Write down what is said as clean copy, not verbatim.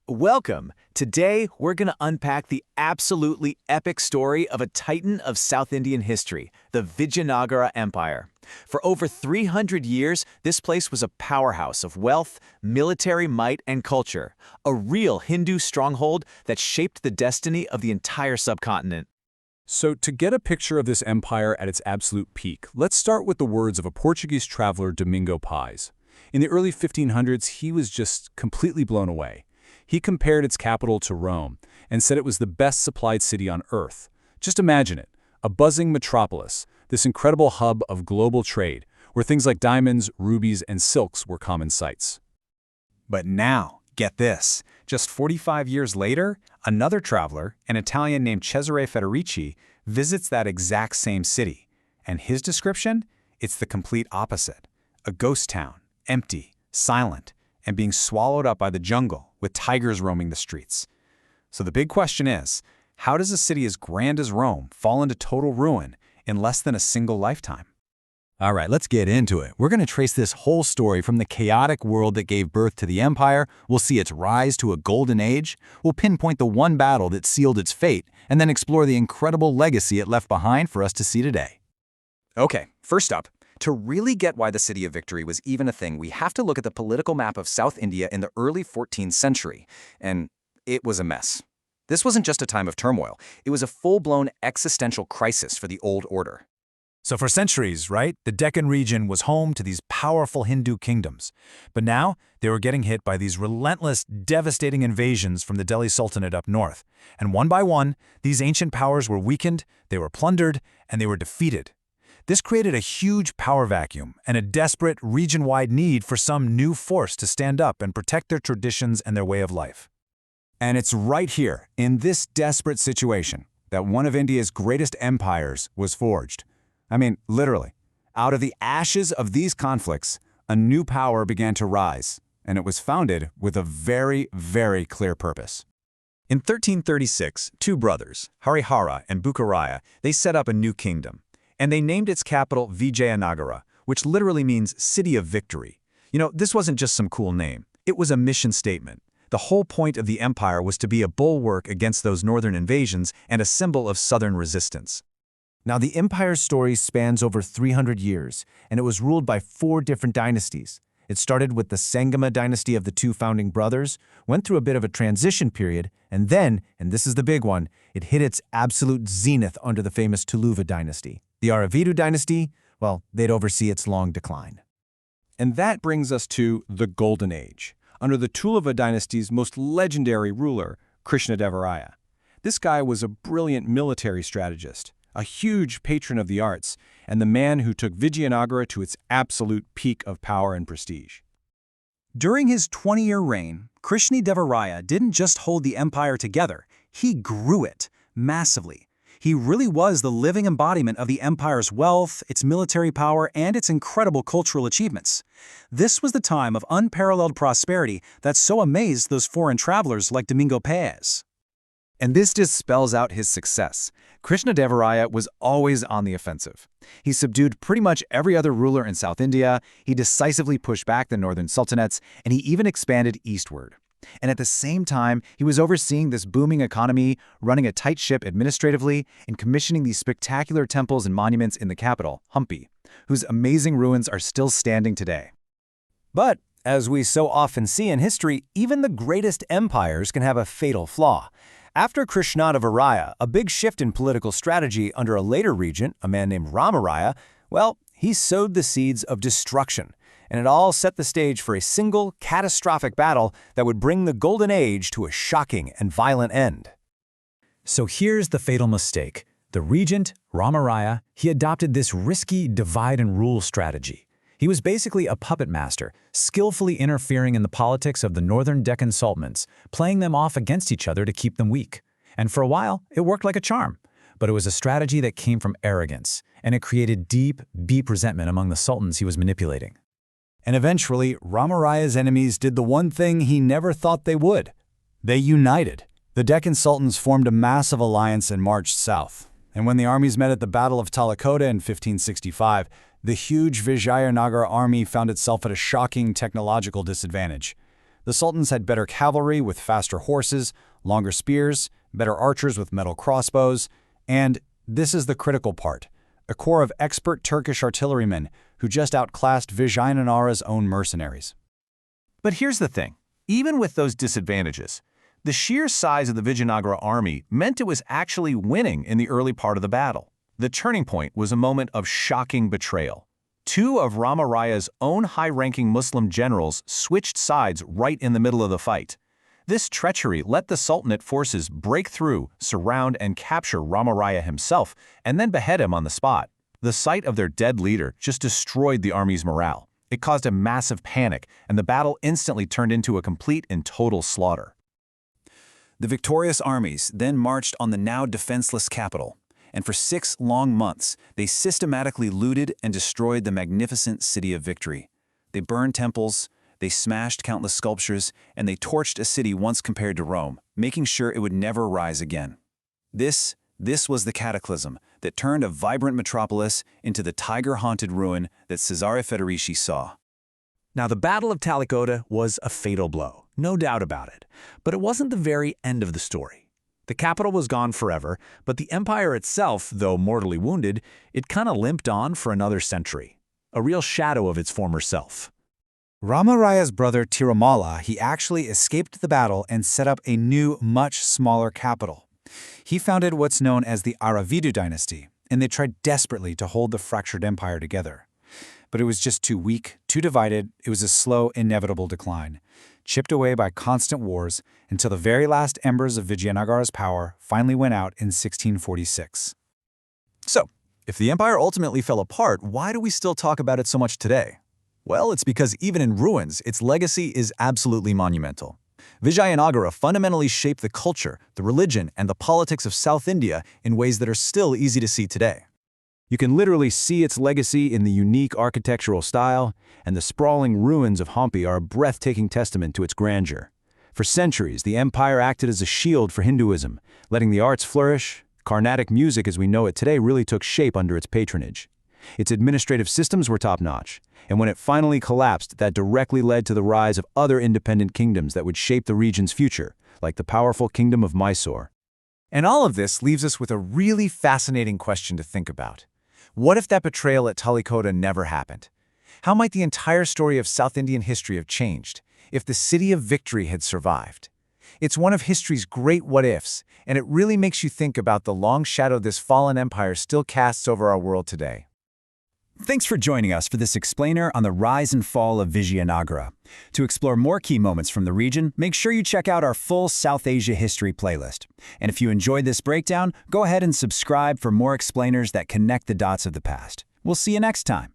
Welcome! Today, we're going to unpack the absolutely epic story of a titan of South Indian history, the Vijayanagara Empire. For over 300 years, this place was a powerhouse of wealth, military might, and culture, a real Hindu stronghold that shaped the destiny of the entire subcontinent. So to get a picture of this empire at its absolute peak, let's start with the words of a Portuguese traveler, Domingo Pais. In the early 1500s, he was just completely blown away. He compared its capital to Rome and said it was the best supplied city on Earth. Just imagine it, a buzzing metropolis, this incredible hub of global trade, where things like diamonds, rubies, and silks were common sights. But now, get this, just 45 years later, another traveler, an Italian named Cesare Federici, visits that exact same city. And his description? It's the complete opposite. A ghost town, empty, silent, and being swallowed up by the jungle, with tigers roaming the streets. So the big question is, how does a city as grand as Rome fall into total ruin in less than a single lifetime? All right, let's get into it. We're going to trace this whole story from the chaotic world that gave birth to the empire. We'll see its rise to a golden age. We'll pinpoint the one battle that sealed its fate, and then explore the incredible legacy it left behind for us to see today. Okay, first up, to really get why the City of Victory was even a thing, we have to look at the political map of South India in the early 14th century. And it was a mess. This wasn't just a time of turmoil. It was a full-blown existential crisis for the old order. So for centuries, right, the Deccan region was home to these powerful Hindu kingdoms. But now, they were getting hit by these relentless, devastating invasions from the Delhi Sultanate up north. And one by one, these ancient powers were weakened, they were plundered, and they were defeated. This created a huge power vacuum and a desperate, region-wide need for some new force to stand up and protect their traditions and their way of life. And it's right here, in this desperate situation, that one of India's greatest empires was forged. I mean, literally. Out of the ashes of these conflicts, a new power began to rise, and it was founded with a very, very clear purpose. In 1336, two brothers, Harihara and Bukaraya, they set up a new kingdom. And they named its capital Vijayanagara, which literally means City of Victory. You know, this wasn't just some cool name. It was a mission statement. The whole point of the empire was to be a bulwark against those northern invasions and a symbol of southern resistance. Now, the empire's story spans over 300 years, and it was ruled by 4 different dynasties. It started with the Sangama dynasty of the 2 founding brothers, went through a bit of a transition period, and then, and this is the big one, it hit its absolute zenith under the famous Tuluva dynasty. The Aravidu dynasty, well, they'd oversee its long decline. And that brings us to the Golden Age, under the Tuluva dynasty's most legendary ruler, Krishnadevaraya. This guy was a brilliant military strategist, a huge patron of the arts, and the man who took Vijayanagara to its absolute peak of power and prestige. During his 20-year reign, Krishnadevaraya didn't just hold the empire together, he grew it massively. He really was the living embodiment of the empire's wealth, its military power, and its incredible cultural achievements. This was the time of unparalleled prosperity that so amazed those foreign travelers like Domingo Pais. And this just spells out his success. Krishnadevaraya was always on the offensive. He subdued pretty much every other ruler in South India, he decisively pushed back the northern sultanates, and he even expanded eastward. And at the same time, he was overseeing this booming economy, running a tight ship administratively, and commissioning these spectacular temples and monuments in the capital, Hampi, whose amazing ruins are still standing today. But, as we so often see in history, even the greatest empires can have a fatal flaw. After Krishnadevaraya, a big shift in political strategy under a later regent, a man named Ramaraya, well, he sowed the seeds of destruction. And it all set the stage for a single, catastrophic battle that would bring the Golden Age to a shocking and violent end. So here's the fatal mistake. The regent, Ramaraya, he adopted this risky divide-and-rule strategy. He was basically a puppet master, skillfully interfering in the politics of the northern Deccan sultanates, playing them off against each other to keep them weak. And for a while, it worked like a charm. But it was a strategy that came from arrogance, and it created deep resentment among the sultans he was manipulating. And eventually, Ramaraya's enemies did the one thing he never thought they would. They united. The Deccan sultans formed a massive alliance and marched south. And when the armies met at the Battle of Talakota in 1565, the huge Vijayanagara army found itself at a shocking technological disadvantage. The sultans had better cavalry with faster horses, longer spears, better archers with metal crossbows, and, this is the critical part, a corps of expert Turkish artillerymen who just outclassed Vijayanagara's own mercenaries. But here's the thing. Even with those disadvantages, the sheer size of the Vijayanagara army meant it was actually winning in the early part of the battle. The turning point was a moment of shocking betrayal. Two of Rama Raya's own high-ranking Muslim generals switched sides right in the middle of the fight. This treachery let the Sultanate forces break through, surround, and capture Rama Raya himself, and then behead him on the spot. The sight of their dead leader just destroyed the army's morale. It caused a massive panic, and the battle instantly turned into a complete and total slaughter. The victorious armies then marched on the now defenseless capital, and for 6 long months, they systematically looted and destroyed the magnificent city of victory. They burned temples, they smashed countless sculptures, and they torched a city once compared to Rome, making sure it would never rise again. This was the cataclysm that turned a vibrant metropolis into the tiger-haunted ruin that Cesare Federici saw. Now, the Battle of Talicota was a fatal blow, no doubt about it, but it wasn't the very end of the story. The capital was gone forever, but the empire itself, though mortally wounded, it kind of limped on for another century, a real shadow of its former self. Rama Raya's brother Tirumala, he actually escaped the battle and set up a new, much smaller capital. He founded what's known as the Aravidu dynasty, and they tried desperately to hold the fractured empire together. But it was just too weak, too divided. It was a slow, inevitable decline, chipped away by constant wars until the very last embers of Vijayanagara's power finally went out in 1646. So, if the empire ultimately fell apart, why do we still talk about it so much today? Well, it's because even in ruins, its legacy is absolutely monumental. Vijayanagara fundamentally shaped the culture, the religion, and the politics of South India in ways that are still easy to see today. You can literally see its legacy in the unique architectural style, and the sprawling ruins of Hampi are a breathtaking testament to its grandeur. For centuries, the empire acted as a shield for Hinduism, letting the arts flourish. Carnatic music as we know it today really took shape under its patronage. Its administrative systems were top-notch, and when it finally collapsed, that directly led to the rise of other independent kingdoms that would shape the region's future, like the powerful kingdom of Mysore. And all of this leaves us with a really fascinating question to think about. What if that betrayal at Talicota never happened? How might the entire story of South Indian history have changed if the City of Victory had survived? It's one of history's great what-ifs, and it really makes you think about the long shadow this fallen empire still casts over our world today. Thanks for joining us for this explainer on the rise and fall of Vijayanagara. To explore more key moments from the region, make sure you check out our full South Asia history playlist. And if you enjoyed this breakdown, go ahead and subscribe for more explainers that connect the dots of the past. We'll see you next time.